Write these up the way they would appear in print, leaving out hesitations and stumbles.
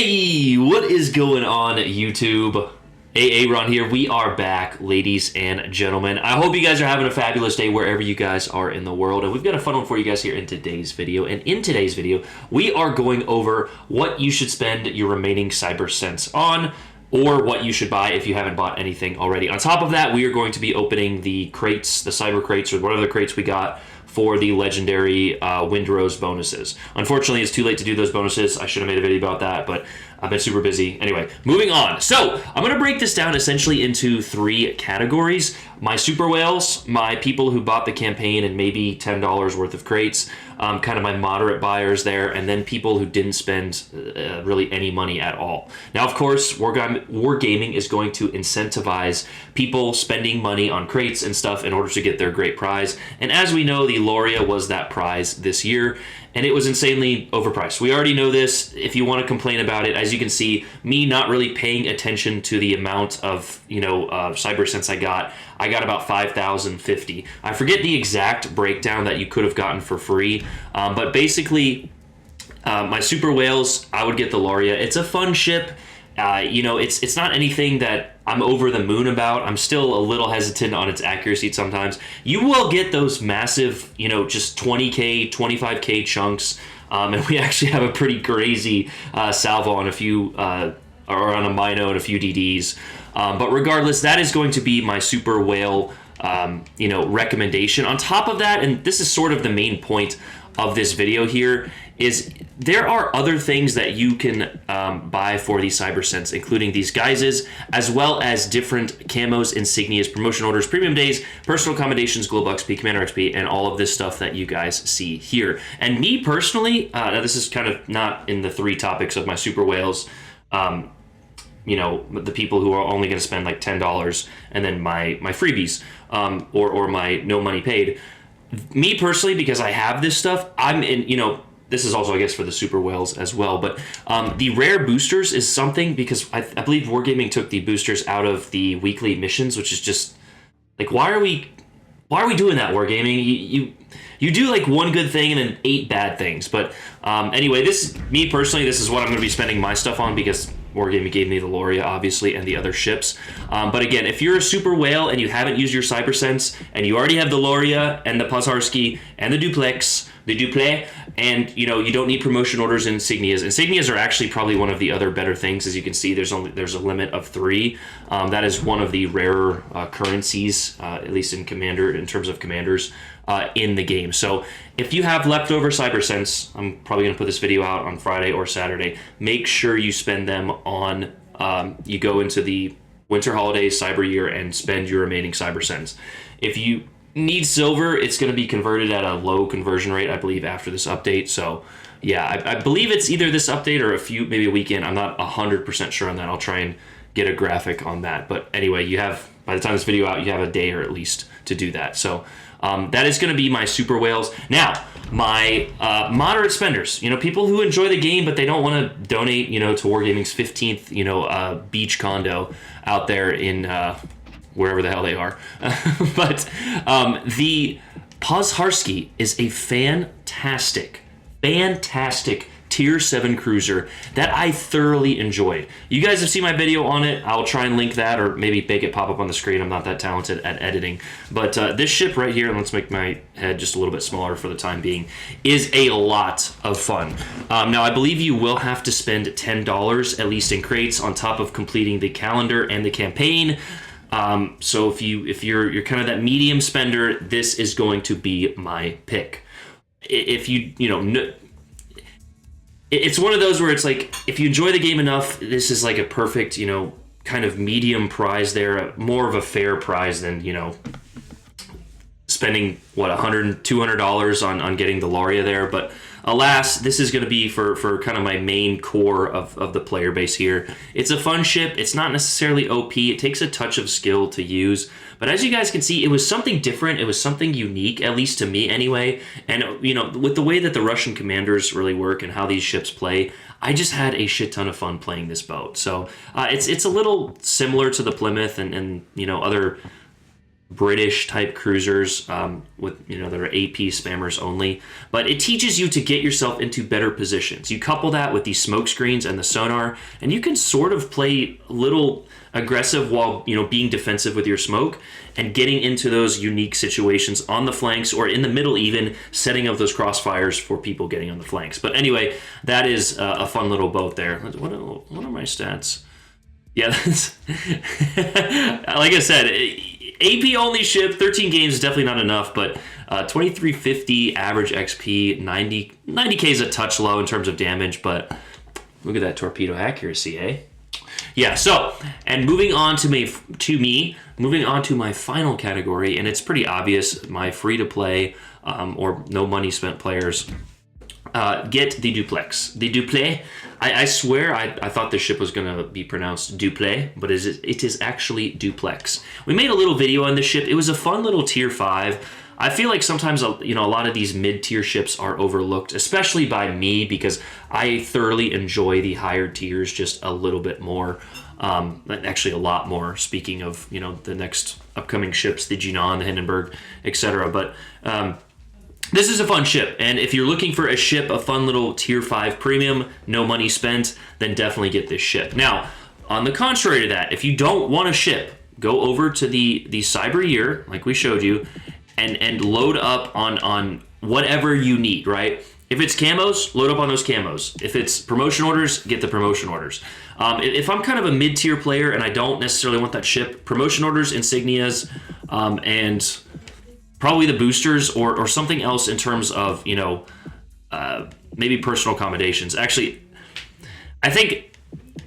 Hey, what is going on, YouTube? Ron here. We are back, ladies and gentlemen. I hope you guys are having a fabulous day wherever you guys are in the world. And we've got a fun one for you guys here in today's video. And in today's video, we are going over what you should spend your remaining cyber cents on, or what you should buy if you haven't bought anything already. On top of that, we are going to be opening the crates, the cyber crates, or whatever the crates we got for the legendary Windrose bonuses. Unfortunately, it's too late to do those bonuses. I should have made a video about that, but I've been super busy. Anyway, moving on. So I'm going to break this down essentially into three categories. My super whales, my people who bought the campaign and maybe $10 worth of crates, kind of my moderate buyers there, and then people who didn't spend really any money at all. Now, of course, Wargaming is going to incentivize people spending money on crates and stuff in order to get their great prize. And as we know, the Loria was that prize this year, and it was insanely overpriced. We already know this. If you want to complain about it, as you can see, me not really paying attention to the amount of, cyber cents I got about 5,050. I forget the exact breakdown that you could have gotten for free, but basically, my super whales, I would get the Loria. It's a fun ship. It's not anything that I'm over the moon about. I'm still a little hesitant on its accuracy sometimes. You will get those massive, just 20K, 25K chunks, and we actually have a pretty crazy salvo on a few, or on a Mino and a few DDs. But regardless, that is going to be my super whale, recommendation. On top of that, and this is sort of the main point of this video here, is there are other things that you can buy for these cyber cents, including these guises, as well as different camos, insignias, promotion orders, premium days, personal accommodations, Global XP, Commander XP, and all of this stuff that you guys see here. And me personally, now this is kind of not in the three topics of my super whales, the people who are only going to spend like $10, and then my freebies, or my no money paid. Me personally, because I have this stuff, I'm in, this is also, I guess, for the super whales as well, but the rare boosters is something, because I believe Wargaming took the boosters out of the weekly missions, which is just, like, why are we doing that, Wargaming? You do, like, one good thing and then 8 bad things, but anyway, me personally, this is what I'm going to be spending my stuff on, because Wargaming gave me the Loria, obviously, and the other ships. But again, if you're a super whale and you haven't used your cyber cents, and you already have the Loria and the Pazharski and the Duplex, and you don't need promotion orders and insignias. Insignias are actually probably one of the other better things. As you can see, there's a limit of 3. That is one of the rarer currencies, at least in terms of commanders, in the game. So if you have leftover cyber cents, I'm probably going to put this video out on Friday or Saturday. Make sure you spend them on, you go into the winter holidays, cyber year, and spend your remaining cyber cents. If you need silver, it's going to be converted at a low conversion rate, I believe, after this update. So yeah, I believe it's either this update or maybe a weekend. I'm not 100% sure on that. I'll try and get a graphic on that. But anyway, by the time this video out, you have a day or at least to do that. So that is going to be my super whales. Now, my moderate spenders, people who enjoy the game, but they don't want to donate, to Wargaming's 15th, beach condo out there in wherever the hell they are. But the Pazharski is a fantastic Tier 7 cruiser that I thoroughly enjoyed. You guys have seen my video on it. I'll try and link that, or maybe make it pop up on the screen. I'm not that talented at editing. But this ship right here, and let's make my head just a little bit smaller for the time being, is a lot of fun. Now, I believe you will have to spend $10, at least in crates, on top of completing the calendar and the campaign. So if you're kind of that medium spender, this is going to be my pick. If it's one of those where it's like, if you enjoy the game enough, this is like a perfect, kind of medium prize there, more of a fair prize than, spending, $100, $200 on getting the Loria there. But alas, this is going to be for kind of my main core of the player base here. It's a fun ship. It's not necessarily OP. It takes a touch of skill to use. But as you guys can see, it was something different. It was something unique, at least to me anyway. And, with the way that the Russian commanders really work and how these ships play, I just had a shit ton of fun playing this boat. So it's a little similar to the Plymouth and other British type cruisers with, you know, that are AP spammers only. But it teaches you to get yourself into better positions. You couple that with these smoke screens and the sonar, and you can sort of play a little aggressive while, you know, being defensive with your smoke and getting into those unique situations on the flanks or in the middle, even setting up those crossfires for people getting on the flanks. But anyway, that is a fun little boat there. What are my stats? Yeah, that's like I said, AP only ship, 13 games is definitely not enough, but 2350 average XP, 90k is a touch low in terms of damage, but look at that torpedo accuracy, eh? Yeah, so, and moving on to moving on to my final category, and it's pretty obvious, my free-to-play or no money spent players get the duplex. The duple, I swear I thought this ship was going to be pronounced duple, but it is actually duplex. We made a little video on this ship. It was a fun little tier 5. I feel like sometimes, you know, a lot of these mid-tier ships are overlooked, especially by me, because I thoroughly enjoy the higher tiers just a little bit more. Actually, a lot more, speaking of, you know, the next upcoming ships, the Jinan, the Hindenburg, etc. But this is a fun ship, and if you're looking for a ship, a fun little tier 5 premium, no money spent, then definitely get this ship. Now, on the contrary to that, if you don't want a ship, go over to the Cyber Year, like we showed you, and load up on whatever you need, right? If it's camos, load up on those camos. If it's promotion orders, get the promotion orders. If I'm kind of a mid-tier player and I don't necessarily want that ship, promotion orders, insignias, and probably the boosters or something else in terms of, you know, maybe personal accommodations. Actually, I think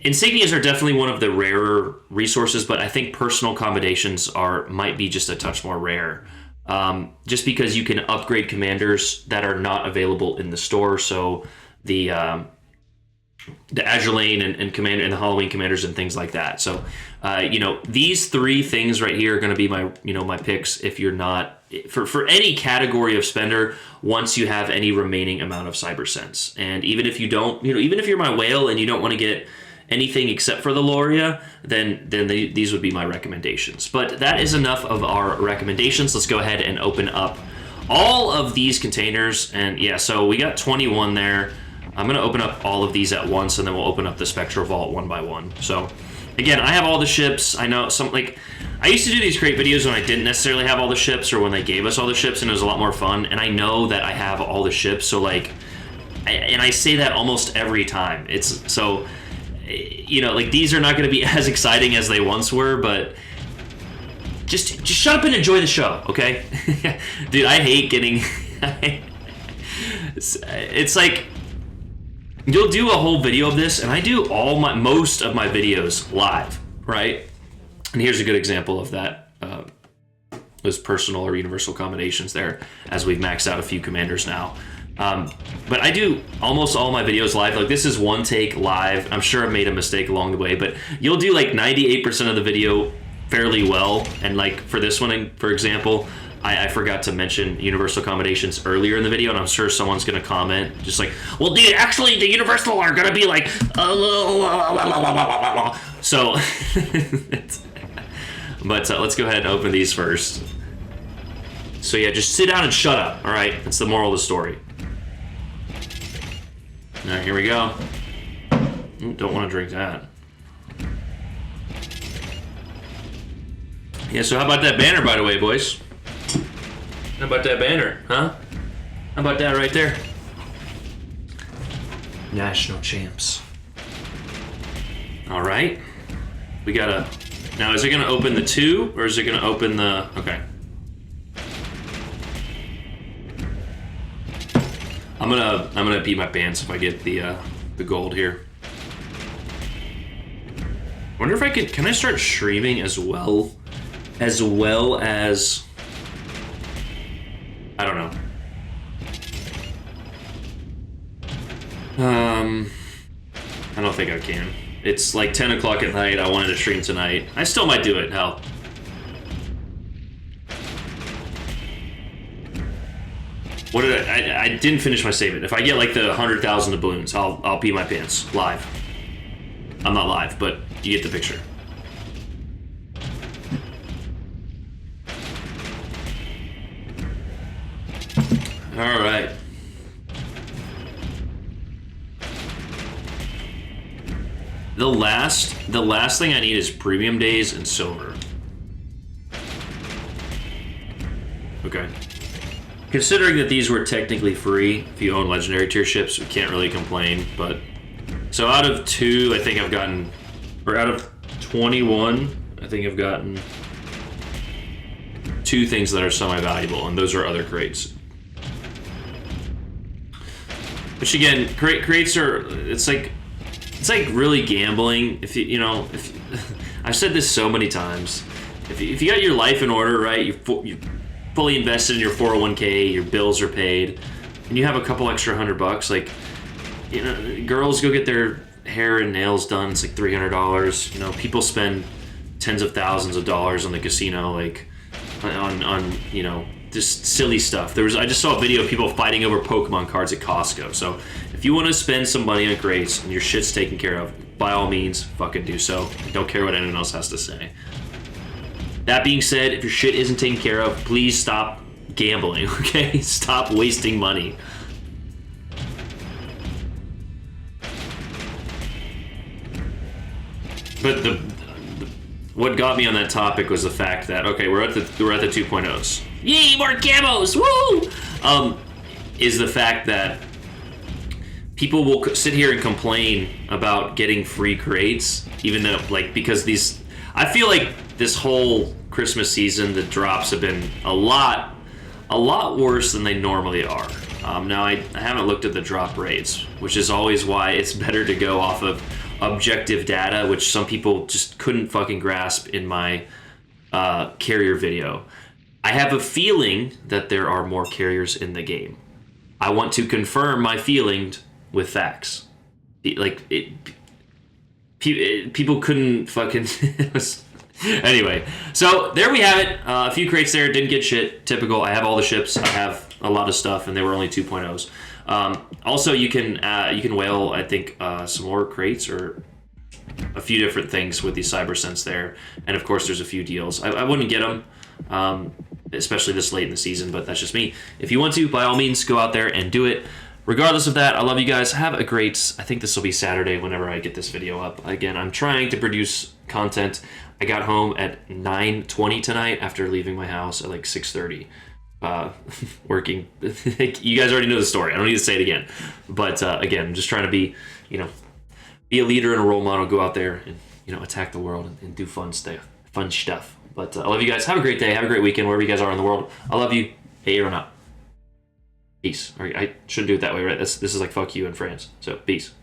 insignias are definitely one of the rarer resources, but I think personal accommodations might be just a touch more rare. Just because you can upgrade commanders that are not available in the store. So the Azure Lane and Commander and the Halloween commanders and things like that. So, you know, these 3 things right here are going to be my, you know, my picks if you're not for any category of spender once you have any remaining amount of cyber sense. And even if you don't, you know, even if you're my whale and you don't want to get anything except for the Loria, then these would be my recommendations. But that is enough of our recommendations. Let's go ahead and open up all of these containers. And yeah, so we got 21 there. I'm going to open up all of these at once, and then we'll open up the Spectral Vault one by one. So again, I have all the ships. I know some, like, I used to do these crate videos when I didn't necessarily have all the ships, or when they gave us all the ships, and it was a lot more fun. And I know that I have all the ships, so like, and I say that almost every time. It's so, you know, like, these are not going to be as exciting as they once were, but just shut up and enjoy the show, okay? Dude, I hate getting it's like, you'll do a whole video of this, and I do most of my videos live, right? And here's a good example of that. Those personal or universal accommodations there, as we've maxed out a few commanders now. But I do almost all my videos live. Like, this is one take live. I'm sure I made a mistake along the way, but you'll do like 98% of the video fairly well. And like for this one, for example, I forgot to mention universal accommodations earlier in the video, and I'm sure someone's going to comment just like, well, dude, actually the universal are going to be like, so, but let's go ahead and open these first. So yeah, just sit down and shut up, all right? That's the moral of the story. All right, here we go. Don't want to drink that. Yeah, so how about that banner, by the way, boys? How about that banner, huh? How about that right there? National champs. All right. We gotta... Now, is it gonna open the 2, or is it gonna open the... Okay. I'm gonna beat my pants if I get the gold here. Wonder if I can I start streaming as well as I don't know. I don't think I can. It's like 10 o'clock at night. I wanted to stream tonight. I still might do it. Hell. What did I didn't finish my statement. If I get like the 100,000 doubloons, I'll pee my pants live. I'm not live, but you get the picture. All right. The last thing I need is premium days and silver. Okay. Considering that these were technically free, if you own legendary tier ships, we can't really complain. But so out of 2, I think I've gotten, or out of 21, I think I've gotten 2 things that are semi-valuable, and those are other crates. Which again, crates are, it's like really gambling. If you know, if I've said this so many times, if you got your life in order, right, you fully invested in your 401k, your bills are paid, and you have a couple extra $100, like, you know, girls go get their hair and nails done, it's like $300. You know, people spend tens of thousands of dollars on the casino, like on you know, just silly stuff. I just saw a video of people fighting over Pokemon cards at Costco. So if you want to spend some money on crates and your shit's taken care of, by all means, fucking do so. I don't care what anyone else has to say. That being said, if your shit isn't taken care of, please stop gambling, okay? Stop wasting money. But what got me on that topic was the fact that, okay, we're at the 2.0s. Yay, more camos! Woo! Is the fact that people will sit here and complain about getting free crates, even though, like, because these, I feel like this whole Christmas season, the drops have been a lot worse than they normally are. Now, I haven't looked at the drop rates, which is always why it's better to go off of objective data, which some people just couldn't fucking grasp in my carrier video. I have a feeling that there are more carriers in the game. I want to confirm my feeling with facts. Like, people couldn't fucking... Anyway, so there we have it. A few crates there, didn't get shit. Typical. I have all the ships. I have a lot of stuff, and they were only 2.0s. Also, you can whale, I think, some more crates or a few different things with the Cyber Sense there. And of course, there's a few deals. I wouldn't get them, especially this late in the season, but that's just me. If you want to, by all means, go out there and do it. Regardless of that, I love you guys. Have a great, I think this will be Saturday whenever I get this video up. Again, I'm trying to produce content. I got home at 9:20 tonight after leaving my house at like 6:30. Working. You guys already know the story. I don't need to say it again. But again, I'm just trying to be a leader and a role model. Go out there and attack the world and do fun stuff. But I love you guys. Have a great day. Have a great weekend wherever you guys are in the world. I love you. Hey or not. Peace. All right, I shouldn't do it that way, right? This is like fuck you in France. So peace.